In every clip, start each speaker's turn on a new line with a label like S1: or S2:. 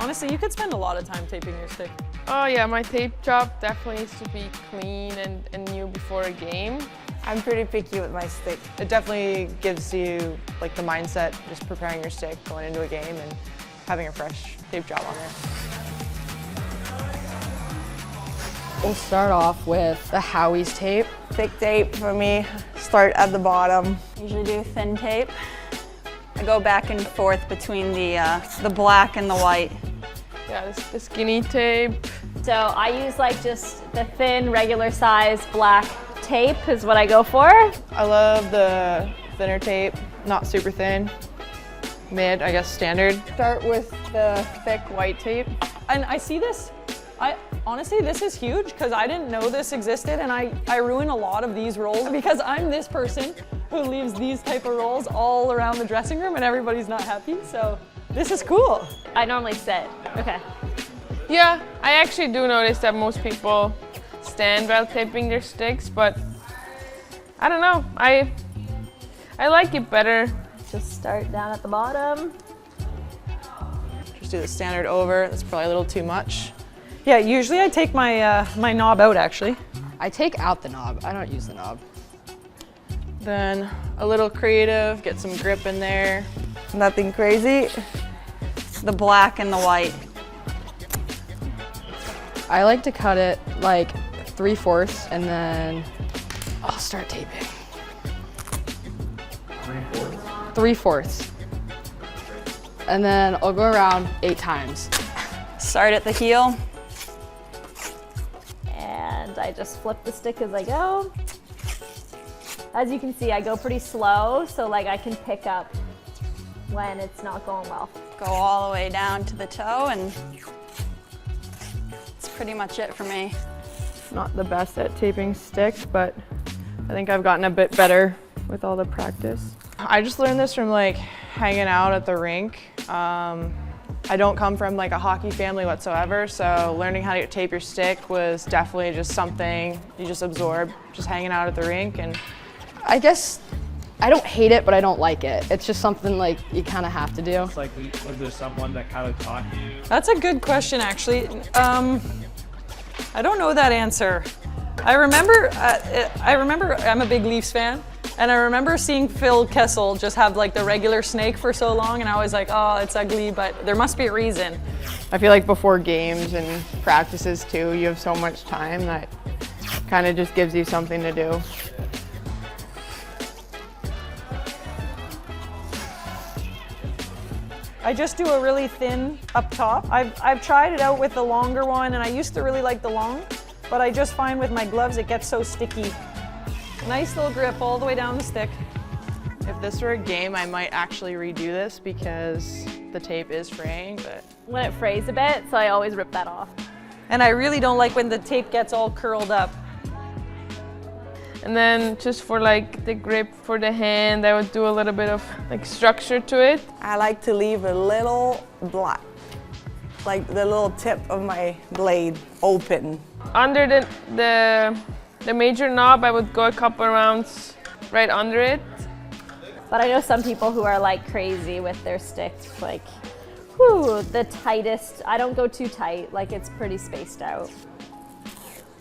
S1: honestly, you could spend a lot of time taping your stick.
S2: Oh yeah, my tape job definitely needs to be clean and new before a game.
S3: I'm pretty picky with my stick.
S4: It definitely gives you like the mindset, just preparing your stick, going into a game and having a fresh tape job on there.
S5: We'll start off with the Howie's tape.
S3: Thick tape for me, start at the bottom.
S6: Usually do thin tape. I go back and forth between the black and the white.
S2: Yeah, the skinny tape.
S7: So I use like just the thin, regular size black tape is what I go for.
S4: I love the thinner tape, not super thin, mid, I guess standard.
S1: Start with the thick white tape. And I see this, honestly, this is huge because I didn't know this existed, and I ruin a lot of these rolls because I'm this person who leaves these type of rolls all around the dressing room and everybody's not happy, so this is cool.
S7: I normally sit. Okay.
S2: Yeah, I actually do notice that most people stand while taping their sticks, but I don't know. I like it better.
S7: Just start down at the bottom.
S4: Just do the standard over, that's probably a little too much.
S1: Yeah, usually I take my, my knob out actually.
S5: I take out the knob, I don't use the knob.
S4: Then a little creative, get some grip in there.
S3: Nothing crazy.
S6: The black and the white.
S5: I like to cut it like 3/4 and then I'll start taping. 3/4. And then I'll go around 8 times.
S6: Start at the heel.
S7: And I just flip the stick as I go. As you can see, I go pretty slow, so like I can pick up when it's not going well.
S6: Go all the way down to the toe, and that's pretty much it for me.
S4: Not the best at taping sticks, but I think I've gotten a bit better with all the practice. I just learned this from like hanging out at the rink. I don't come from like a hockey family whatsoever, so learning how to tape your stick was definitely just something you just absorb, just hanging out at the rink. And
S5: I guess I don't hate it, but I don't like it. It's just something like you kind of have to do.
S8: It's like, was there someone that kind of taught you?
S1: That's a good question actually. I don't know that answer. I remember I'm a big Leafs fan, and I remember seeing Phil Kessel just have like the regular snake for so long, and I was like, oh, it's ugly, but there must be a reason.
S4: I feel like before games and practices too, you have so much time that kind of just gives you something to do.
S1: I just do a really thin up top. I've tried it out with the longer one, and I used to really like the long, but I just find with my gloves it gets so sticky. Nice little grip all the way down the stick.
S4: If this were a game, I might actually redo this because the tape is fraying, but
S7: When it frays a bit, so I always rip that off.
S1: And I really don't like when the tape gets all curled up.
S2: And then just for like the grip for the hand, I would do a little bit of like structure to it.
S3: I like to leave a little black, like the little tip of my blade open.
S2: Under the major knob, I would go a couple rounds right under it.
S7: But I know some people who are like crazy with their sticks, like, whew, the tightest. I don't go too tight, like it's pretty spaced out.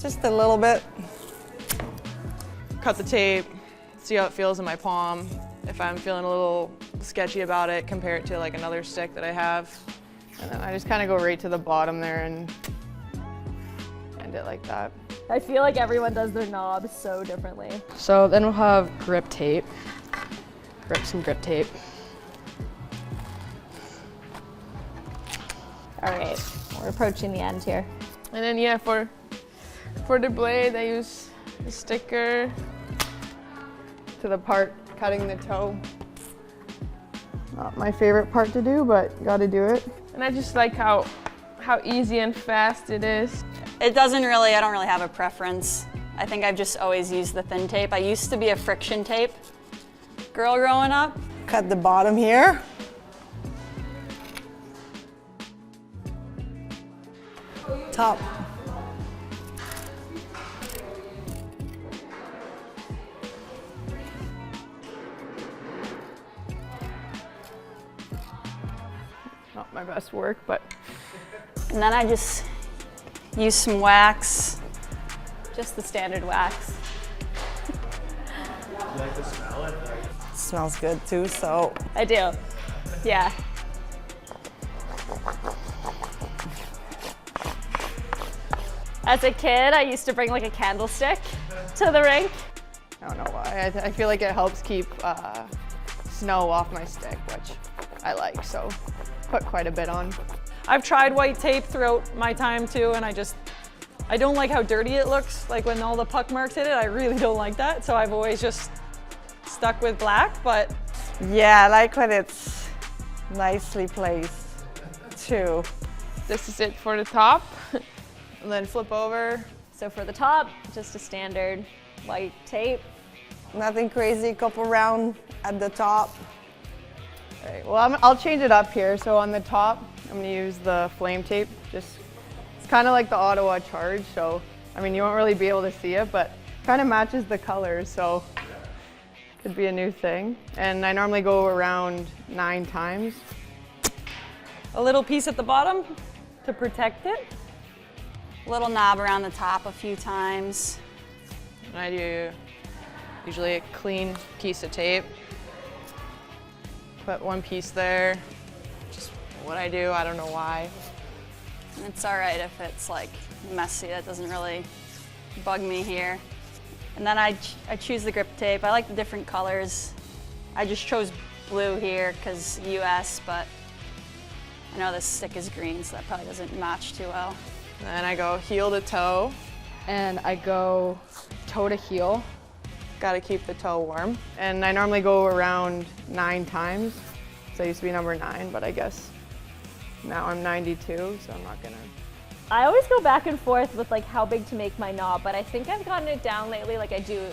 S3: Just a little bit.
S4: cut the tape, see how it feels in my palm. If I'm feeling a little sketchy about it, compare it to like another stick that I have. And then I just kind of go right to the bottom there and end it like that.
S7: I feel like everyone does their knobs so differently.
S5: So then we'll have grip tape. Grip some grip tape.
S7: All right, we're approaching the end here.
S2: And then yeah, for the blade, I use a sticker.
S4: To the part cutting the toe. Not my favorite part to do, but gotta do it.
S2: And I just like how easy and fast it is.
S6: I don't really have a preference. I think I've just always used the thin tape. I used to be a friction tape girl growing up.
S3: Cut the bottom here. Top.
S4: my best work, but.
S6: And then I just use some wax.
S7: Just the standard wax.
S8: You like to smell it?
S3: It smells good too, so.
S7: I do. Yeah. As a kid, I used to bring like a candlestick to the rink.
S4: I don't know why. I feel like it helps keep snow off my stick, which I like, so put quite a bit on.
S1: I've tried white tape throughout my time too, and I don't like how dirty it looks. Like when all the puck marks hit it, I really don't like that. So I've always just stuck with black, but.
S3: Yeah, I like when it's nicely placed too.
S2: This is it for the top.
S4: And then flip over.
S7: So for the top, just a standard white tape.
S3: Nothing crazy, couple round at the top.
S4: All right, well, I'll change it up here. So on the top, I'm gonna use the flame tape. It's kind of like the Ottawa Charge. So, I mean, you won't really be able to see it, but kind of matches the colors. So could be a new thing. And I normally go around 9 times.
S1: A little piece at the bottom to protect it.
S6: Little knob around the top a few times.
S4: And I do usually a clean piece of tape. Put one piece there. Just what I do, I don't know why.
S6: And it's all right if it's like messy. That doesn't really bug me here. And then I choose the grip tape. I like the different colors. I just chose blue here because US, but I know this stick is green, so that probably doesn't match too well.
S4: And then I go heel to toe.
S5: And I go toe to heel.
S4: Got to keep the toe warm. And I normally go around 9 times. So I used to be number 9, but I guess now I'm 92, so I'm not gonna.
S7: I always go back and forth with like how big to make my knob, but I think I've gotten it down lately. Like I do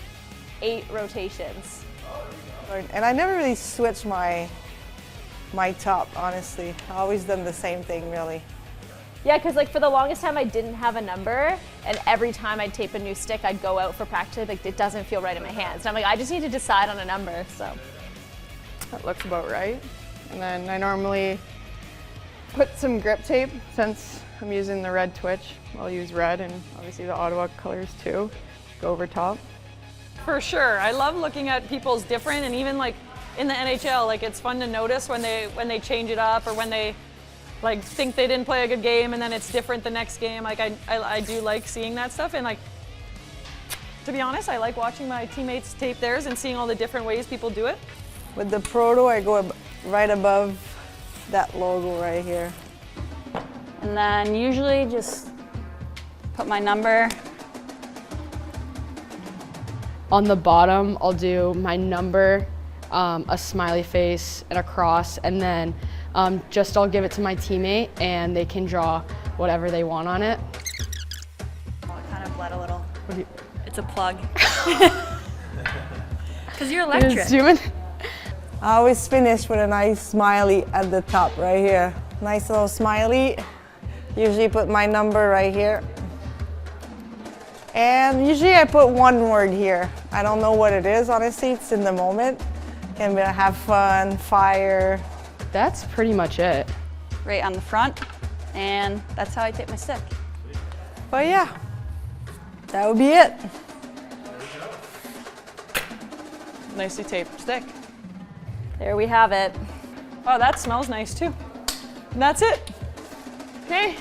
S7: 8 rotations.
S3: And I never really switch my top, honestly. I always done the same thing, really.
S7: Yeah, because like for the longest time I didn't have a number, and every time I'd tape a new stick, I'd go out for practice, like it doesn't feel right in my hands. And I'm like, I just need to decide on a number, so.
S4: That looks about right. And then I normally put some grip tape since I'm using the red twitch. I'll use red and obviously the Ottawa colors too. Go over top.
S1: For sure. I love looking at people's different, and even like in the NHL, like it's fun to notice when they change it up, or when they like think they didn't play a good game and then it's different the next game. Like I do like seeing that stuff, and like to be honest, I like watching my teammates tape theirs and seeing all the different ways people do it.
S3: With the Proto, I go right above that logo right here.
S6: And then usually just put my number.
S5: On the bottom, I'll do my number, a smiley face, and a cross, and then I'll give it to my teammate, and they can draw whatever they want on it.
S6: Oh, it kind of bled a little.
S5: You-
S6: It's a plug. Because you're
S5: Just
S6: electric.
S5: zoom in.
S3: I always finish with a nice smiley at the top right here. Nice little smiley. Usually put my number right here. And usually I put one word here. I don't know what it is, honestly, it's in the moment. Can be have fun, fire.
S5: That's pretty much it.
S6: Right on the front. And that's how I tape my stick.
S3: But yeah, that would be it.
S4: Nicely taped stick.
S7: There we have it.
S1: Oh, that smells nice too. And that's it.
S2: Okay.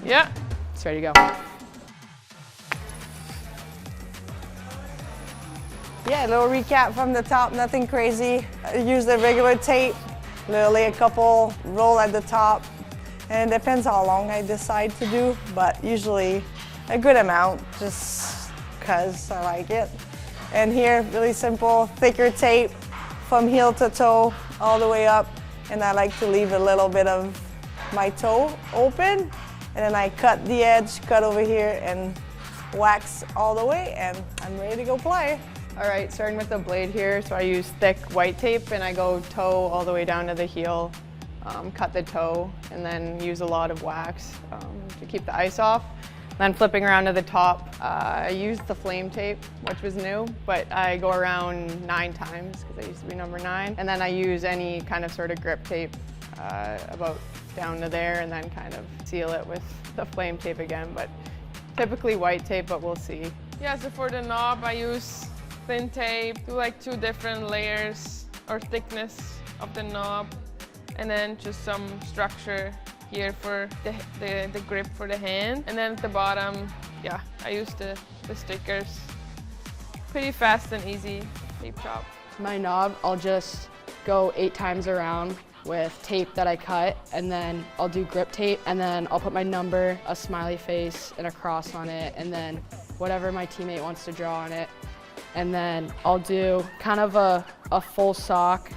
S2: Yeah.
S5: It's ready to go.
S3: Yeah, a little recap from the top, nothing crazy. I use the regular tape, literally a couple roll at the top. And it depends how long I decide to do, but usually a good amount, just because I like it. And here, really simple, thicker tape from heel to toe, all the way up. And I like to leave a little bit of my toe open. And then I cut the edge, cut over here, and wax all the way, and I'm ready to go play.
S4: All right, starting with the blade here. So I use thick white tape and I go toe all the way down to the heel, cut the toe, and then use a lot of wax to keep the ice off. Then flipping around to the top, I used the flame tape, which was new, but I go around 9 times because I used to be number 9. And then I use any kind of sort of grip tape about down to there, and then kind of seal it with the flame tape again, but typically white tape, but we'll see.
S2: Yeah, so for the knob, I use thin tape, do like 2 different layers or thickness of the knob, and then just some structure here for the grip for the hand. And then at the bottom, yeah, I use the stickers. Pretty fast and easy tape job.
S5: My knob, I'll just go 8 times around with tape that I cut, and then I'll do grip tape, and then I'll put my number, a smiley face, and a cross on it, and then whatever my teammate wants to draw on it. And then I'll do kind of a full sock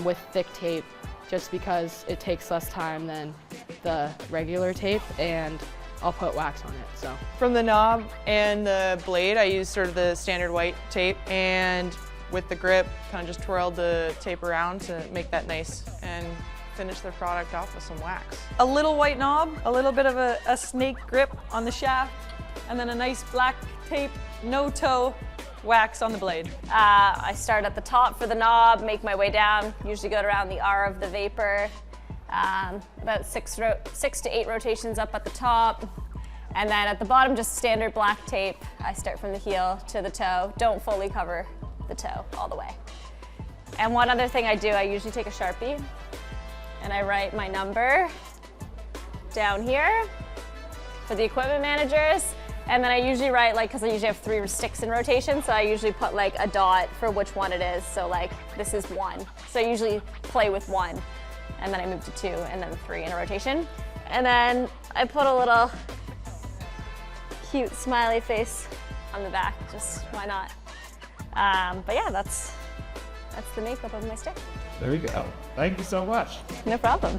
S5: with thick tape, just because it takes less time than the regular tape, and I'll put wax on it, so.
S4: From the knob and the blade, I use sort of the standard white tape, and with the grip, kind of just twirled the tape around to make that nice and finish the product off with some wax.
S1: A little white knob, a little bit of a snake grip on the shaft, and then a nice black tape, no toe, wax on the blade.
S7: I start at the top for the knob, make my way down, usually go around the R of the vapor, about 6 to 8 rotations up at the top, and then at the bottom just standard black tape. I start from the heel to the toe, don't fully cover the toe all the way. And one other thing I do, I usually take a Sharpie and I write my number down here for the equipment managers. And then I usually write, like, because I usually have 3 sticks in rotation, so I usually put like a dot for which one it is. So like, this is 1. So I usually play with 1, and then I move to 2, and then 3 in a rotation. And then I put a little cute smiley face on the back, just why not? But yeah, that's the makeup of my stick.
S8: There we go. Thank you so much.
S7: No problem.